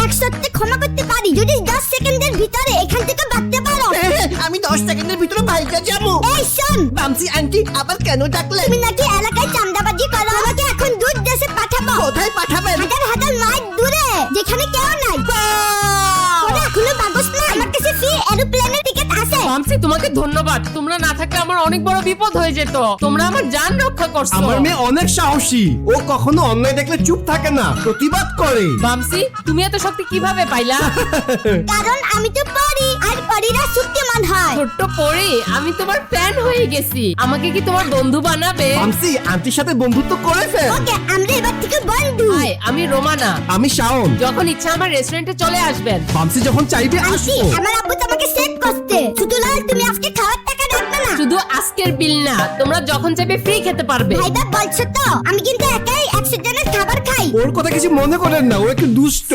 এক সত্যি ক্ষমা করতে পারি যদি 10 সেকেন্ডের ভিতরে এখান থেকে বাঁচতে পারো। আমি 10 সেকেন্ডের ভিতরে বাইরে যাবো। এই শোন, বামসি আন্টি আবার কেন ডাকলেন? তুমি নাকি এলাকায় চাঁদাবাজি করো, আমাকে এখন দূর দেশে পাঠাবো। কোথায় পাঠাবেন? হাজার হাজার মাইল দূরে, যেখানে কেউ নাই। ওরা এখনো বাগস নাই, আমার কাছে ফ্রি এরোপ্লেনের টিকিট আছে। বামসি তোমাকে ধন্যবাদ, তোমরা না থাকলে আমার অনেক বড় বিপদ হয়ে যেত। তোমরা আমার জান রক্ষা করছো। আমার মেয়ে অনেক সাহসী, ও কখনো অন্যায় দেখলে চুপ থাকে না, প্রতিবাদ করে। বামসি তুমি এত শক্তি কিভাবে পাইলা? কারণ আমি তো পরি, আর পরিরা শক্তিমান হয়। ছোট্ট পরি, আমি তোমার ফ্যান হয়ে গেছি। আমাকে কি তোমার বন্ধু বানাবে? বামসি আন্টির সাথে বন্ধুত্ব করে ফেল। ওকে, আমরা এবার থেকে বন্ধু। হাই, আমি রোমানা। আমি শাওন। যখন ইচ্ছা আমার রেস্টুরেন্টে চলে আসবেন। বামসি যখন চাইবে আন্টি, আসবো। আমার আব্বু তোমাকে সেভ করতে। সুতরাং তুমি আজকে খাওয়ার টাকা রাখবে না। শুধু আজকের বিল না, তোমরা যখন চাইবে ফ্রি খেতে পারবে। ভাইবা বলছো তো? আমি কিন্তু একাই 100 জনের খাবার খাই। ওর কথা কিছু মনে করেন না, ও একটু দুষ্ট।